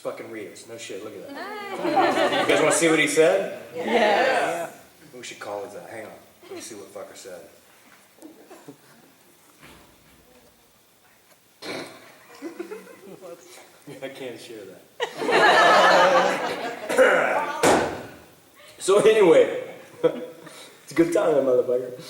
fucking Rita's. No shit, look at that. You guys want to see what he said? Yeah. We should call it that. Hang on. Let me see what fucker said. I can't share that. So anyway, it's a good time, that motherfucker.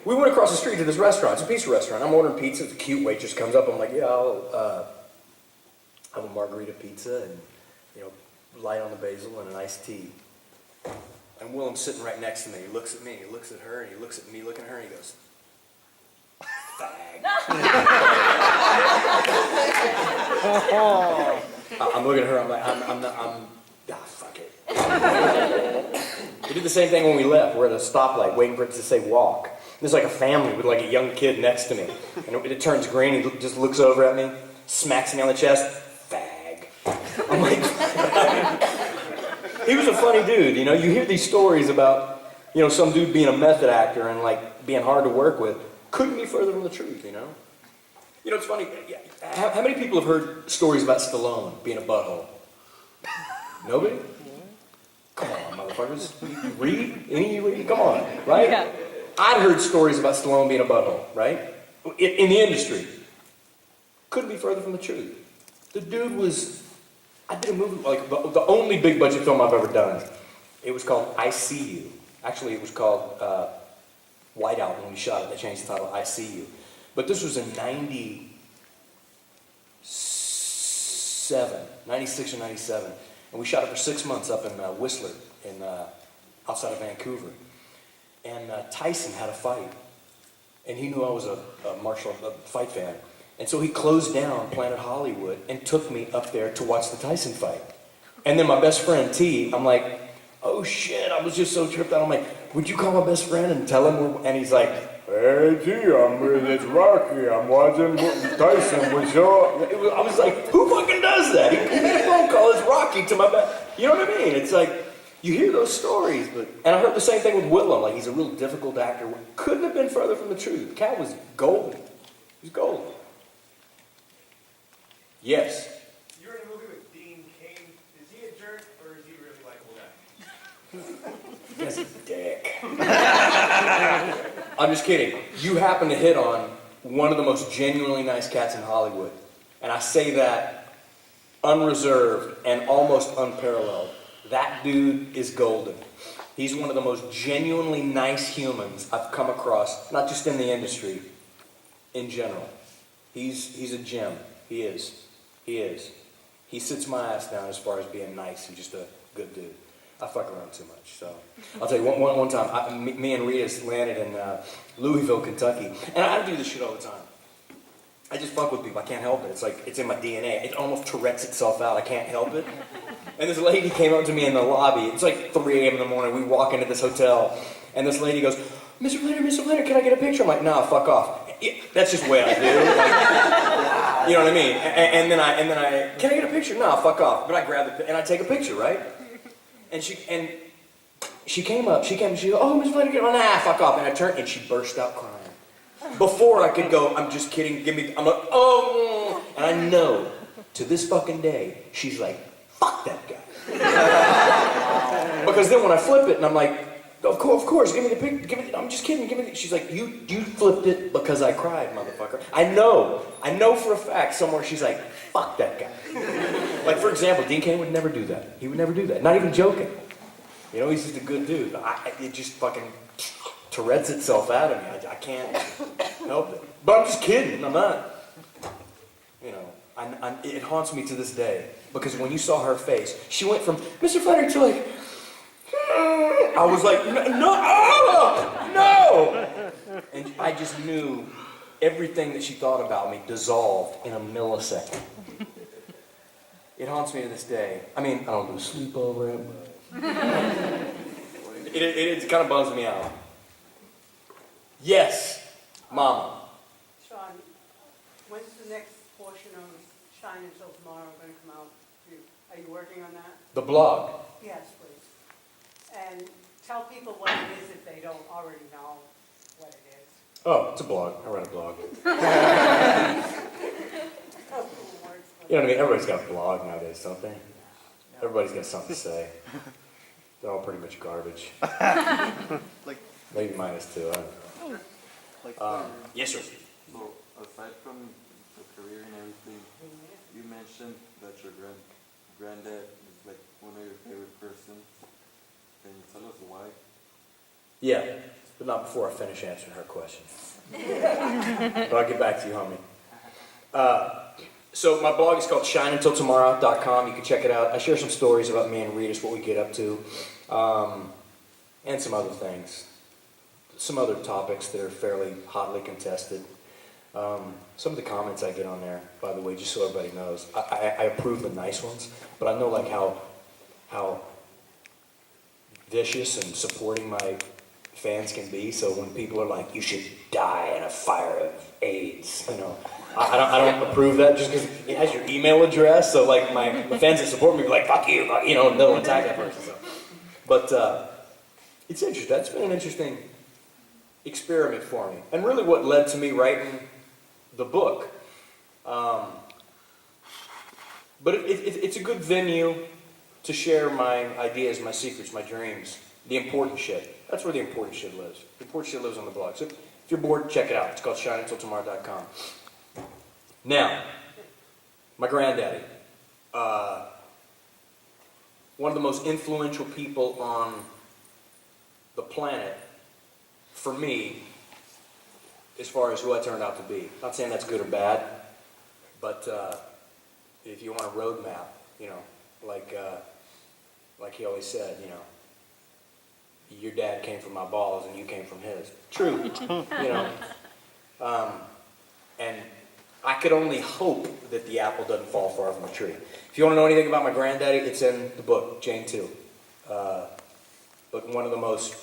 We went across the street to this restaurant. It's a pizza restaurant. I'm ordering pizza. The cute waitress comes up. I'm like, yeah, I'll have a margarita pizza and, light on the basil and an iced tea. And Willem's sitting right next to me. He looks at me, he looks at her, and he looks at me, looking at her, and he goes, fag. I'm looking at her, I'm like, fuck it. We did the same thing when we left. We're at a stoplight waiting for it to say walk. There's like a family with like a young kid next to me. And it turns green, he just looks over at me, smacks me on the chest, fag. I'm like, he was a funny dude, You hear these stories about, some dude being a method actor and like being hard to work with. Couldn't be further from the truth, It's funny, how many people have heard stories about Stallone being a butthole? Nobody? Come on, motherfuckers. You read? Any of you read? Come on, right? Yeah. I've heard stories about Stallone being a butthole, right? In the industry. Couldn't be further from the truth. The dude was... I did a movie, like the only big budget film I've ever done. It was called I See You. Actually, it was called Whiteout when we shot it. They changed the title, I See You. But this was in 96 or 97. And we shot it for 6 months up in Whistler, outside of Vancouver. And Tyson had a fight. And he knew I was a fight fan. And so he closed down Planet Hollywood and took me up there to watch the Tyson fight. And then my best friend, T, I'm like, oh shit, I was just so tripped out. I'm like, would you call my best friend and tell him and he's like, hey T, it's Rocky, I'm watching Tyson with your... I was like, who fucking does that? He made a phone call, it's Rocky to my best... You know what I mean? It's like, you hear those stories, but... And I heard the same thing with Willem, like he's a real difficult actor. Couldn't have been further from the truth. The cat was golden. He's golden. Yes. You're in a movie with Dean Cain. Is he a jerk or is he a really likable guy? That's a dick. I'm just kidding. You happen to hit on one of the most genuinely nice cats in Hollywood. And I say that unreserved and almost unparalleled. That dude is golden. He's one of the most genuinely nice humans I've come across, not just in the industry, in general. He's a gem. He is. He is. He sits my ass down as far as being nice and just a good dude. I fuck around too much, so. I'll tell you, one time, me and Rita landed in Louisville, Kentucky, and I do this shit all the time. I just fuck with people. I can't help it. It's like, it's in my DNA. It almost Tourette's itself out. I can't help it. And this lady came up to me in the lobby. It's like 3 a.m. in the morning. We walk into this hotel, and this lady goes, Mr. Flanery, can I get a picture? I'm like, nah, fuck off. Yeah, that's just the way I do. Like, you know what I mean? And then I, can I get a picture? No, fuck off. But I grab and I take a picture, right? And she came up, she goes, oh, Miss Flanery, nah, fuck off. And I turned, and she burst out crying. Before I could go, I'm just kidding, I'm like, oh, and I know, to this fucking day, she's like, fuck that guy. Because then when I flip it, and I'm like, of course, give me the picture, I'm just kidding, she's like, you flipped it because I cried, motherfucker. I know for a fact somewhere she's like, fuck that guy. Like, for example, Dean Cain would never do that. He would never do that, not even joking. He's just a good dude. It just fucking Tourette's itself out of me. I can't help it. But I'm just kidding, I'm not. It haunts me to this day. Because when you saw her face, she went from Mr. Flanery to like, I was like, no! And I just knew everything that she thought about me dissolved in a millisecond. It haunts me to this day. I mean, I don't lose sleep over it, but it kind of bums me out. Yes, Mama. Sean, when's the next portion of Shine Until Tomorrow going to come out? Are you working on that? The blog. Yes, please. And tell people what it is if they don't already know what it is. Oh, it's a blog. I write a blog. Words You know what I mean? Everybody's got a blog nowadays, don't they? Everybody's got something to say. They're all pretty much garbage. Like, Maybe mine is too. I don't know. like, Yes, sir. So, aside from the career and everything, you mentioned that your granddad is like one of your favorite persons. Can you tell us why? Yeah, but not before I finish answering her question. But I'll get back to you, homie. So my blog is called shineuntiltomorrow.com. You can check it out. I share some stories about me and Regis, what we get up to, and some other things. Some other topics that are fairly hotly contested. Some of the comments I get on there, by the way, just so everybody knows, I approve the nice ones, but I know like how vicious and supporting my fans can be. So when people are like, "You should die in a fire of AIDS," you know, I don't approve that just because it has your email address. So like my fans that support me be like, "Fuck you," you know, and they'll attack that person. So. But it's interesting. That's been an interesting experiment for me, and really what led to me writing the book. But it's a good venue to share my ideas, my secrets, my dreams, the important shit. That's where the important shit lives. The important shit lives on the blog. So if you're bored, check it out. It's called shineuntiltomorrow.com. Now, my granddaddy, one of the most influential people on the planet, for me, as far as who I turned out to be. Not saying that's good or bad, but if you want a roadmap, you know, like he always said, you know, your dad came from my balls and you came from his. True, you know. And I could only hope that the apple doesn't fall far from the tree. If you want to know anything about my granddaddy, it's in the book, Pt.2. But one of the most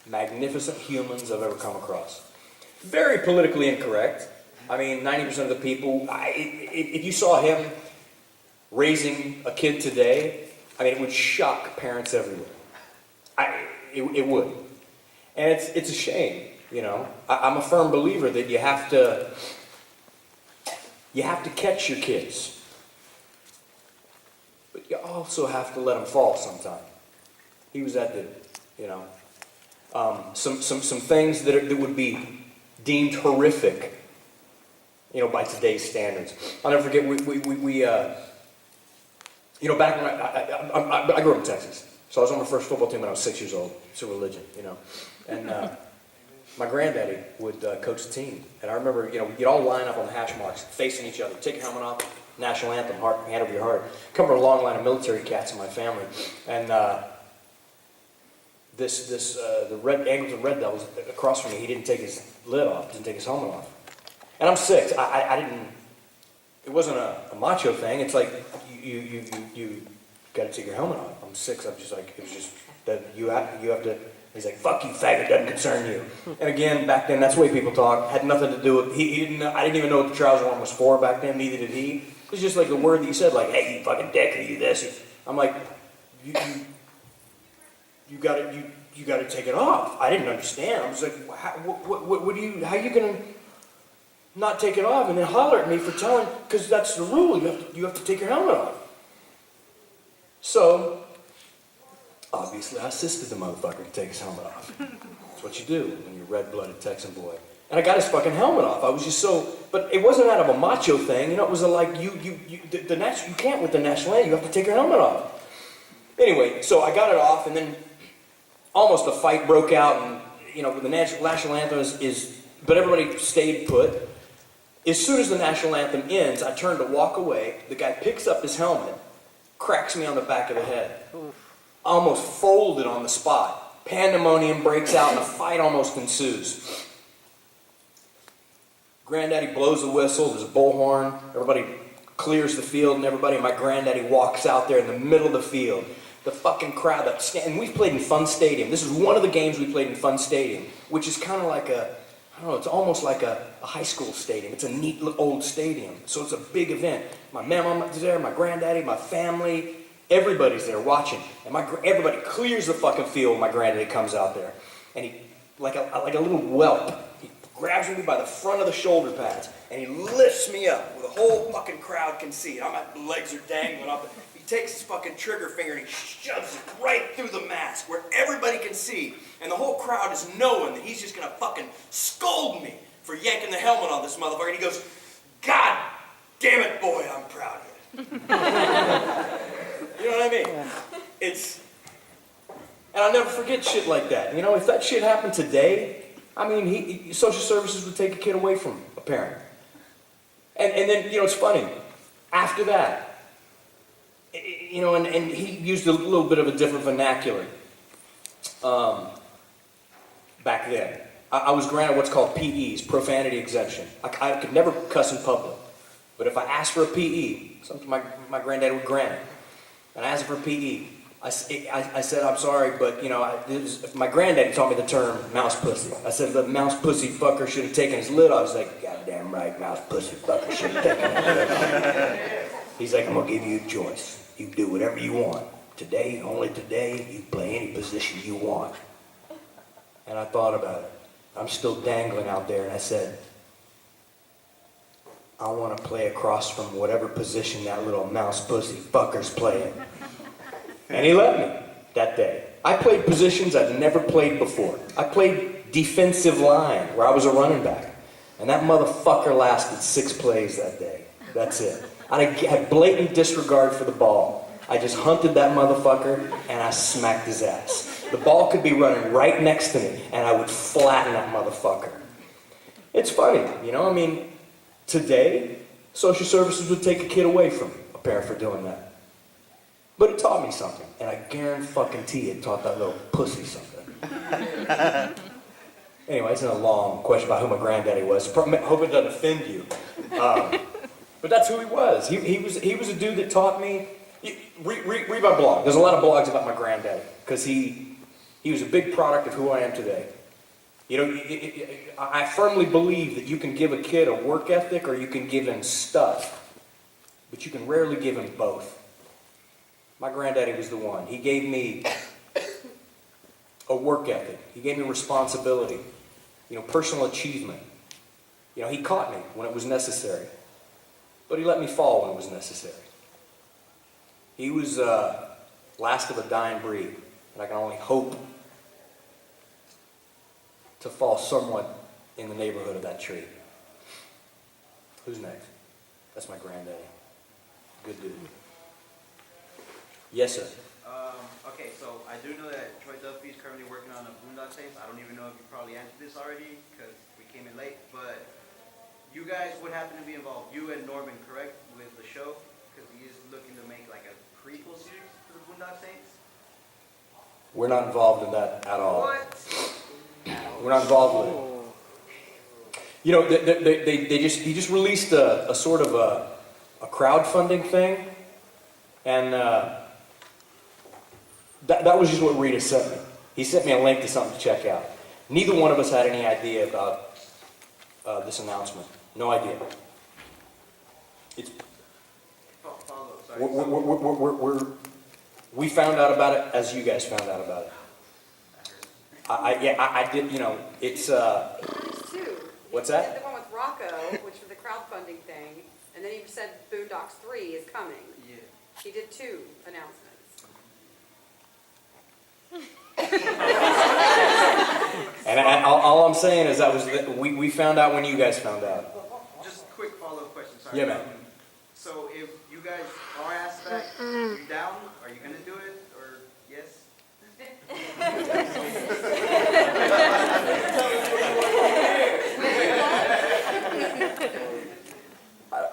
magnificent humans I've ever come across. Very politically incorrect. I mean, 90% of the people, if you saw him raising a kid today, I mean, it would shock parents everywhere. It would. And it's a shame, you know. I'm a firm believer that you have to catch your kids. But you also have to let them fall sometime. He was that dude, you know. Some things that would be deemed horrific, you know, by today's standards. I'll never forget, we you know, back when I grew up in Texas. So I was on my first football team when I was 6 years old. It's a religion, you know. And my granddaddy would coach the team. And I remember, you know, we'd all line up on the hash marks, facing each other. Take your helmet off, national anthem, hand over your heart. Come from a long line of military cats in my family. And the Red Angles and Red Devils across from me, he didn't take his lid off, didn't take his helmet off. And I'm 6. I didn't, it wasn't a macho thing. It's like, you got to take your helmet off. I'm 6. I'm just like, it was just that you have to. He's like, "Fuck you, faggot. Doesn't concern you." And again, back then, that's the way people talk. Had nothing to do with. He didn't. I didn't even know what the trouser arm was for back then. Neither did he. It was just like the word that you said, like, "Hey, you fucking dick, or you this." I'm like, you got to take it off. I didn't understand. I was like, what do you? How are you gonna not take it off and then holler at me for telling? Because that's the rule. You have to take your helmet off. So, obviously, I assisted the motherfucker to take his helmet off. That's what you do when you're a red-blooded Texan boy. And I got his fucking helmet off. I was just so, but it wasn't out of a macho thing. You know, it was like you can't with the national anthem. You have to take your helmet off. Anyway, so I got it off, and then almost a fight broke out, and you know, the national anthem is, but everybody stayed put. As soon as the national anthem ends, I turn to walk away. The guy picks up his helmet, cracks me on the back of the head. Almost folded on the spot. Pandemonium breaks out and a fight almost ensues. Granddaddy blows the whistle, there's a bullhorn, everybody clears the field and my granddaddy walks out there in the middle of the field. The fucking crowd and we've played in Fun Stadium. This is one of the games we played in Fun Stadium, which is kind of like I don't know, it's almost like a high school stadium. It's a neat old stadium. So it's a big event. My mama is there, my granddaddy, my family, everybody's there watching. And everybody clears the fucking field when my granddaddy comes out there. And he, like a little whelp, he grabs me by the front of the shoulder pads, and he lifts me up where the whole fucking crowd can see it. My legs are dangling up. He takes his fucking trigger finger and he shoves it right through the mask where everybody can see, and the whole crowd is knowing that he's just gonna fucking scold me for yanking the helmet on this motherfucker. And he goes, "God damn it, boy, I'm proud of you." You know what I mean? And I'll never forget shit like that. You know, if that shit happened today, I mean, social services would take a kid away from a parent. And then, you know, it's funny. After that, you know, and he used a little bit of a different vernacular back then. I was granted what's called PEs, profanity exemption. I could never cuss in public. But if I asked for a PE, something my granddad would grant it. And I asked for a PE. I said, "I'm sorry, but, you know, my granddad taught me the term mouse pussy." I said, "The mouse pussy fucker should have taken his lid off." He's like, "Goddamn right, mouse pussy fucker should have taken his lid off." He's like, "I'm going to give you a choice. You do whatever you want. Today, only today, you play any position you want." And I thought about it. I'm still dangling out there, and I said, "I want to play across from whatever position that little mouse pussy fucker's playing." And he let me that day. I played positions I'd never played before. I played defensive line, where I was a running back. And that motherfucker lasted 6 plays that day. That's it. I had blatant disregard for the ball. I just hunted that motherfucker, and I smacked his ass. The ball could be running right next to me, and I would flatten that motherfucker. It's funny, you know, I mean, today, social services would take a kid away from a parent for doing that. But it taught me something, and I guarantee it taught that little pussy something. Anyway, it's a long question about who my granddaddy was. I hope it doesn't offend you. But that's who he was. He was a dude that taught me. Read my blog. There's a lot of blogs about my granddaddy, because he was a big product of who I am today. You know, I firmly believe that you can give a kid a work ethic or you can give him stuff, but you can rarely give him both. My granddaddy was the one. He gave me a work ethic. He gave me responsibility, you know, personal achievement. You know, he caught me when it was necessary, but he let me fall when it was necessary. He was last of a dying breed, and I can only hope to fall somewhat in the neighborhood of that tree. Who's next? That's my granddaddy. Good dude. Yes, sir. Okay, so I do know that Troy Duffy is currently working on a Boondock Saints. I don't even know if you probably answered this already because we came in late, but you guys would happen to be involved, you and Norman, correct, with the show? Because he is looking to make like a prequel series for the Boondock Saints? We're not involved in that at all. What? We're not involved with it. You know, he just released a sort of a crowdfunding thing, and that was just what Rita sent me. He sent me a link to something to check out. Neither one of us had any idea about this announcement. No idea. It's we found out about it as you guys found out about it. I did. You know, it's There's two. What's He that? did the one with Rocco, which was the crowdfunding thing, and then he said Boondocks 3 is coming. Yeah. He did 2 announcements. And all I'm saying is we found out when you guys found out. Just a quick follow-up question, sorry. Yeah, man. So if you guys are asked back, you down? Are you going to do it? Or yes?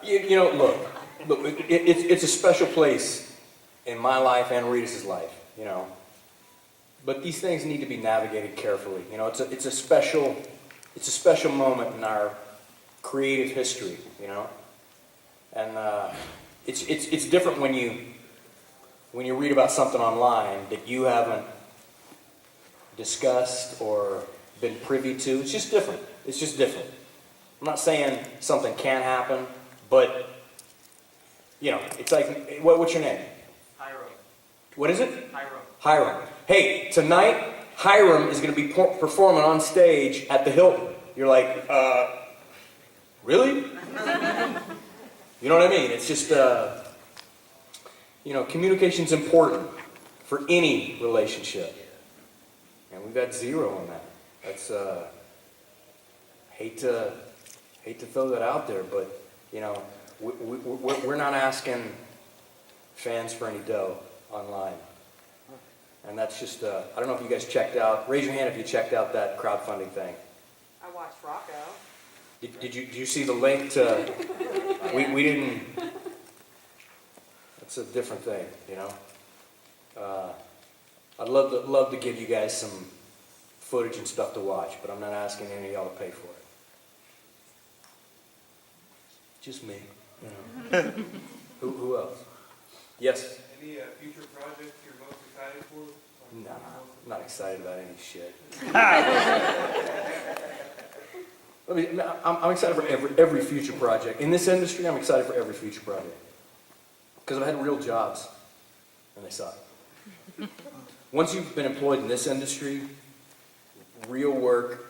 You know, look, it's a special place in my life and Rita's life, you know. But these things need to be navigated carefully. You know, it's a special moment in our creative history, you know. And it's different when you read about something online that you haven't discussed or been privy to. It's just different. It's just different. I'm not saying something can't happen, but you know, it's like, what's your name? Hiram. What is it? Hiram. Hiram. Hey, tonight Hiram is going to be performing on stage at the Hilton. you're like, really? You know what I mean? It's just, communication's important for any relationship. And we've got zero on that. That's, hate to throw that out there, but, we're not asking fans for any dough online. And that's just, I don't know if you guys checked out, raise your hand if you checked out that crowdfunding thing. I watched Rocco. Did you see the link to, we didn't, that's a different thing, I'd love to give you guys some footage and stuff to watch, but I'm not asking any of y'all to pay for it. Just me, Who else? Yes? Any future projects you're most excited for? Nah, I'm not excited about any shit. I'm excited for every future project. In this industry, I'm excited for every future project. Because I've had real jobs, and they suck. Once you've been employed in this industry, real work,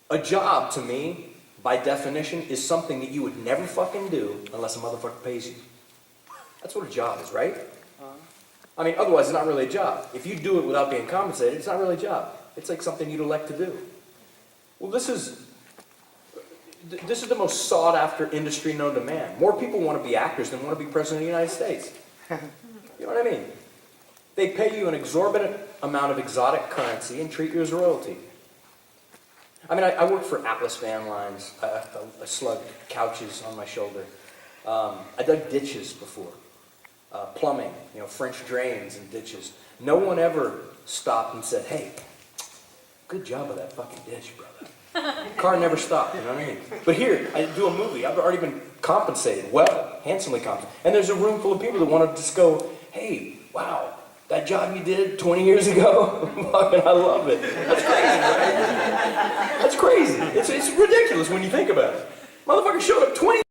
a job to me, by definition, is something that you would never fucking do unless a motherfucker pays you. That's what a job is, right? I mean, otherwise it's not really a job. If you do it without being compensated, it's not really a job. It's like something you'd elect to do. Well, this is the most sought after industry known to man. More people want to be actors than want to be president of the United States. You know what I mean? They pay you an exorbitant amount of exotic currency and treat you as royalty. I mean, I worked for Atlas Van Lines. I slugged couches on my shoulder. I dug ditches before. Plumbing, French drains and ditches. No one ever stopped and said, hey, good job with that fucking ditch, brother. Car never stopped, you know what I mean? But here, I do a movie. I've already been compensated, well, handsomely compensated. And there's a room full of people that want to just go, hey, wow, that job you did 20 years ago, fucking, I love it. That's crazy, right? That's crazy. It's ridiculous when you think about it. Motherfucker showed up 20